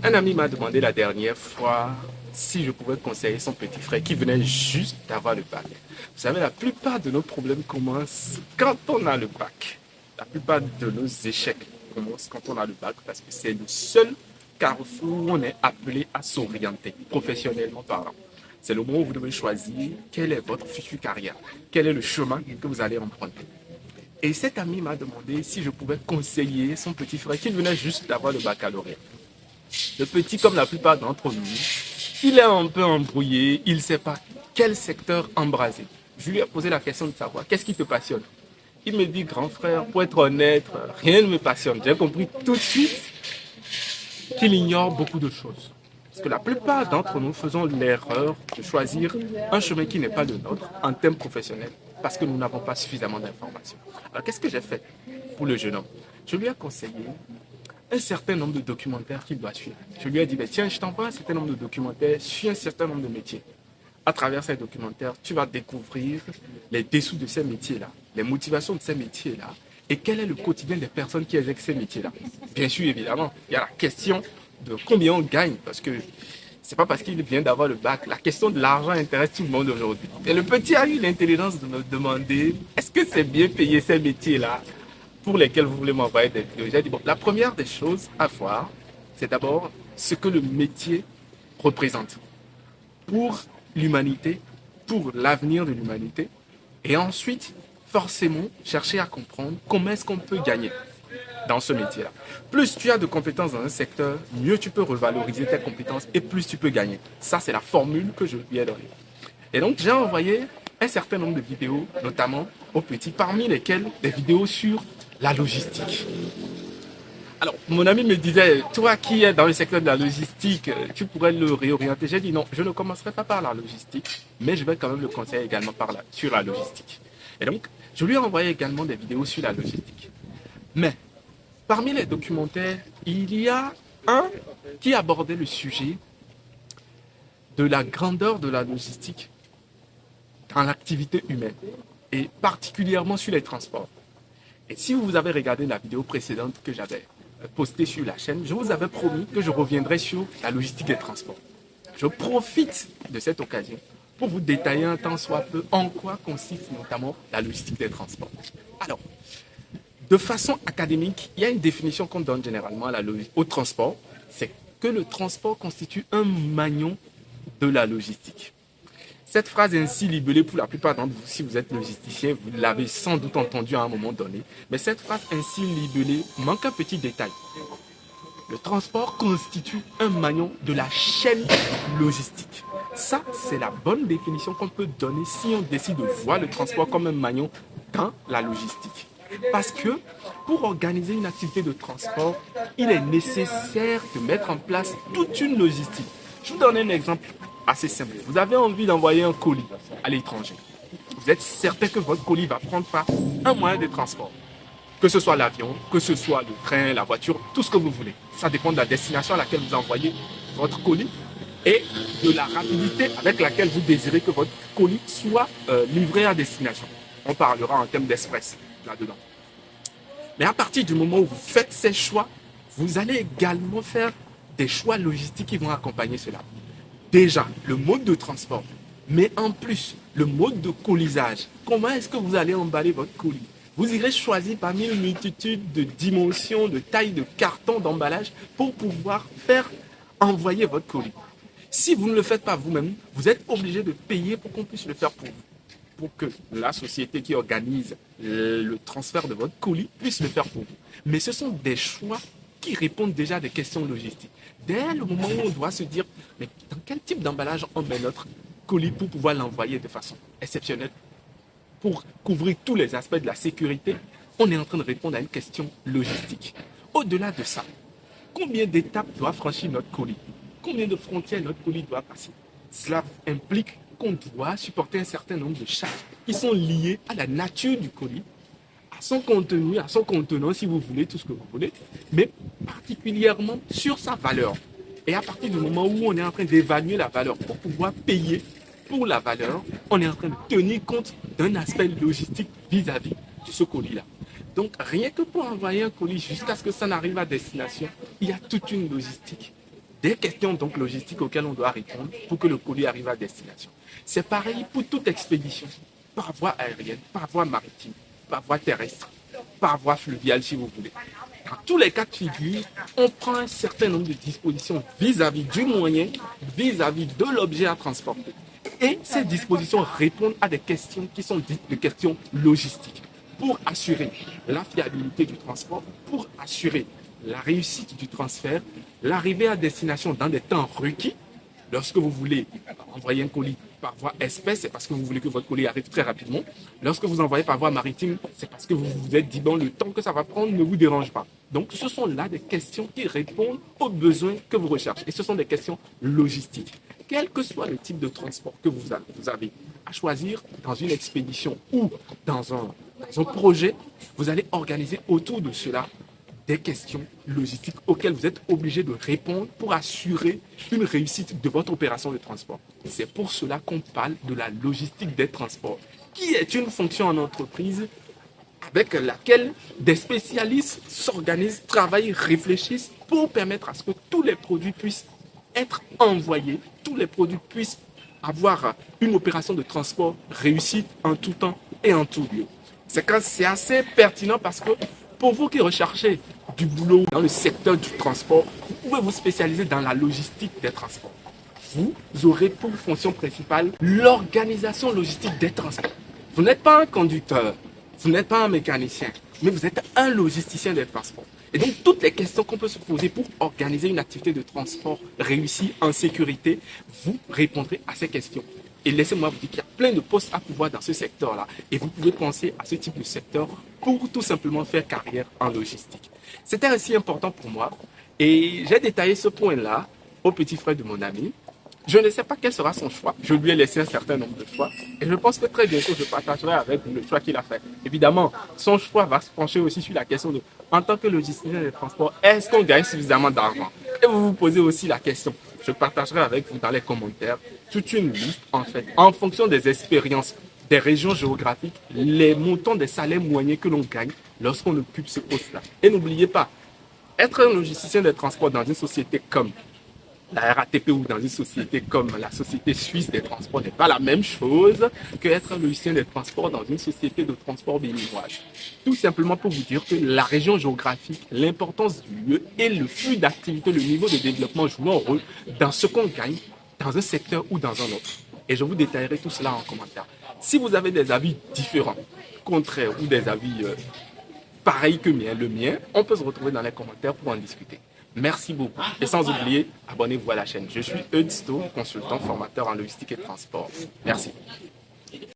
Un ami m'a demandé la dernière fois si je pouvais conseiller son petit frère qui venait juste d'avoir le bac. Vous savez, la plupart de nos problèmes commencent quand on a le bac. La plupart de nos échecs commencent quand on a le bac parce que c'est le seul carrefour où on est appelé à s'orienter, professionnellement parlant. C'est le moment où vous devez choisir quelle est votre future carrière, quel est le chemin que vous allez emprunter. Et cet ami m'a demandé si je pouvais conseiller son petit frère qui venait juste d'avoir le baccalauréat. Le petit, comme la plupart d'entre nous, il est un peu embrouillé, il ne sait pas quel secteur embraser. Je lui ai posé la question de savoir qu'est-ce qui te passionne. Il me dit, grand frère, pour être honnête, rien ne me passionne. J'ai compris tout de suite qu'il ignore beaucoup de choses. Parce que la plupart d'entre nous faisons l'erreur de choisir un chemin qui n'est pas le nôtre en termes professionnels parce que nous n'avons pas suffisamment d'informations. Alors qu'est-ce que j'ai fait pour le jeune homme? Je lui ai conseillé un certain nombre de documentaires qu'il doit suivre. Je lui ai dit, tiens, je t'envoie un certain nombre de documentaires sur un certain nombre de métiers. À travers ces documentaires, tu vas découvrir les dessous de ces métiers-là, les motivations de ces métiers-là, et quel est le quotidien des personnes qui exercent ces métiers-là. Bien sûr, évidemment, il y a la question de combien on gagne, parce que c'est pas parce qu'il vient d'avoir le bac. La question de l'argent intéresse tout le monde aujourd'hui. Et le petit a eu l'intelligence de me demander, est-ce que c'est bien payé ces métiers-là pour lesquels vous voulez m'envoyer des vidéos? J'ai dit, bon, la première des choses à voir, c'est d'abord ce que le métier représente pour l'humanité, pour l'avenir de l'humanité. Et ensuite, forcément, chercher à comprendre comment est-ce qu'on peut gagner dans ce métier-là. Plus tu as de compétences dans un secteur, mieux tu peux revaloriser tes compétences et plus tu peux gagner. Ça, c'est la formule que je lui ai donnée. Et donc, j'ai envoyé un certain nombre de vidéos, notamment aux petits, parmi lesquelles des vidéos sur la logistique. Alors, mon ami me disait, toi qui es dans le secteur de la logistique, tu pourrais le réorienter. J'ai dit non, je ne commencerai pas par la logistique, mais je vais quand même le conseiller également sur la logistique. Et donc, je lui ai envoyé également des vidéos sur la logistique. Mais, parmi les documentaires, il y a un qui abordait le sujet de la grandeur de la logistique dans l'activité humaine, et particulièrement sur les transports. Et si vous avez regardé la vidéo précédente que j'avais postée sur la chaîne, je vous avais promis que je reviendrai sur la logistique des transports. Je profite de cette occasion pour vous détailler un tant soit peu en quoi consiste notamment la logistique des transports. Alors, de façon académique, il y a une définition qu'on donne généralement au transport, c'est que le transport constitue un maillon de la logistique. Cette phrase est ainsi libellée pour la plupart d'entre vous, si vous êtes logisticien, vous l'avez sans doute entendu à un moment donné, mais cette phrase ainsi libellée manque un petit détail. Le transport constitue un maillon de la chaîne logistique. Ça, c'est la bonne définition qu'on peut donner si on décide de voir le transport comme un maillon dans la logistique. Parce que pour organiser une activité de transport, il est nécessaire de mettre en place toute une logistique. Je vous donne un exemple assez simple. Vous avez envie d'envoyer un colis à l'étranger. Vous êtes certain que votre colis va prendre par un moyen de transport. Que ce soit l'avion, que ce soit le train, la voiture, tout ce que vous voulez. Ça dépend de la destination à laquelle vous envoyez votre colis et de la rapidité avec laquelle vous désirez que votre colis soit livré à destination. On parlera en termes d'express là-dedans. Mais à partir du moment où vous faites ces choix, vous allez également faire des choix logistiques qui vont accompagner cela. Déjà, le mode de transport, mais en plus, le mode de colisage. Comment est-ce que vous allez emballer votre colis? Vous irez choisir parmi une multitude de dimensions, de tailles de cartons d'emballage pour pouvoir faire envoyer votre colis. Si vous ne le faites pas vous-même, vous êtes obligé de payer pour qu'on puisse le faire pour vous. Pour que la société qui organise le transfert de votre colis puisse le faire pour vous. Mais ce sont des choix qui répondent déjà à des questions logistiques. Dès le moment où on doit se dire, mais dans quel type d'emballage on met notre colis pour pouvoir l'envoyer de façon exceptionnelle, pour couvrir tous les aspects de la sécurité, on est en train de répondre à une question logistique. Au-delà de ça, combien d'étapes doit franchir notre colis? Combien de frontières notre colis doit passer? Cela implique qu'on doit supporter un certain nombre de charges qui sont liées à la nature du colis, à son contenu, à son contenant, si vous voulez, tout ce que vous voulez, mais particulièrement sur sa valeur. Et à partir du moment où on est en train d'évaluer la valeur pour pouvoir payer pour la valeur, on est en train de tenir compte d'un aspect logistique vis-à-vis de ce colis-là. Donc, rien que pour envoyer un colis jusqu'à ce que ça n'arrive à destination, il y a toute une logistique des questions donc logistiques auxquelles on doit répondre pour que le colis arrive à destination. C'est pareil pour toute expédition, par voie aérienne, par voie maritime, par voie terrestre, par voie fluviale si vous voulez. Dans tous les cas de figure, on prend un certain nombre de dispositions vis-à-vis du moyen, vis-à-vis de l'objet à transporter. Et ces dispositions répondent à des questions qui sont dites de questions logistiques pour assurer la fiabilité du transport, pour assurer la réussite du transfert, l'arrivée à destination dans des temps requis. Lorsque vous voulez envoyer un colis par voie espèce, c'est parce que vous voulez que votre colis arrive très rapidement. Lorsque vous envoyez par voie maritime, c'est parce que vous vous êtes dit, bon, le temps que ça va prendre ne vous dérange pas. Donc, ce sont là des questions qui répondent aux besoins que vous recherchez. Et ce sont des questions logistiques. Quel que soit le type de transport que vous avez à choisir dans une expédition ou dans un projet, vous allez organiser autour de cela des questions logistiques auxquelles vous êtes obligé de répondre pour assurer une réussite de votre opération de transport. C'est pour cela qu'on parle de la logistique des transports, qui est une fonction en entreprise avec laquelle des spécialistes s'organisent, travaillent, réfléchissent pour permettre à ce que tous les produits puissent être envoyés, tous les produits puissent avoir une opération de transport réussie en tout temps et en tout lieu. C'est assez pertinent parce que pour vous qui recherchez du boulot dans le secteur du transport, vous pouvez vous spécialiser dans la logistique des transports. Vous aurez pour fonction principale l'organisation logistique des transports. Vous n'êtes pas un conducteur, vous n'êtes pas un mécanicien, mais vous êtes un logisticien des transports. Et donc, toutes les questions qu'on peut se poser pour organiser une activité de transport réussie en sécurité, vous répondrez à ces questions. Et laissez-moi vous dire qu'il y a plein de postes à pouvoir dans ce secteur-là. Et vous pouvez penser à ce type de secteur pour tout simplement faire carrière en logistique. C'était ainsi important pour moi. Et j'ai détaillé ce point-là au petit frère de mon ami. Je ne sais pas quel sera son choix. Je lui ai laissé un certain nombre de choix. Et je pense que très bientôt, je partagerai avec vous le choix qu'il a fait. Évidemment, son choix va se pencher aussi sur la question de, en tant que logisticien des transports, est-ce qu'on gagne suffisamment d'argent? Et vous vous posez aussi la question. Je partagerai avec vous dans les commentaires toute une liste, en fait, en fonction des expériences, des régions géographiques, les montants des salaires moyens que l'on gagne lorsqu'on occupe ce poste-là. Et n'oubliez pas, être un logisticien des transports dans une société comme la RATP ou dans une société comme la Société Suisse des Transports n'est pas la même chose qu'être un logicien des transports dans une société de transport béninoise. Tout simplement pour vous dire que la région géographique, l'importance du lieu et le flux d'activité, le niveau de développement jouent un rôle dans ce qu'on gagne dans un secteur ou dans un autre. Et je vous détaillerai tout cela en commentaire. Si vous avez des avis différents, contraires ou des avis pareils que le mien, on peut se retrouver dans les commentaires pour en discuter. Merci beaucoup. Et sans oublier, abonnez-vous à la chaîne. Je suis Eudsto, consultant formateur en logistique et transport. Merci.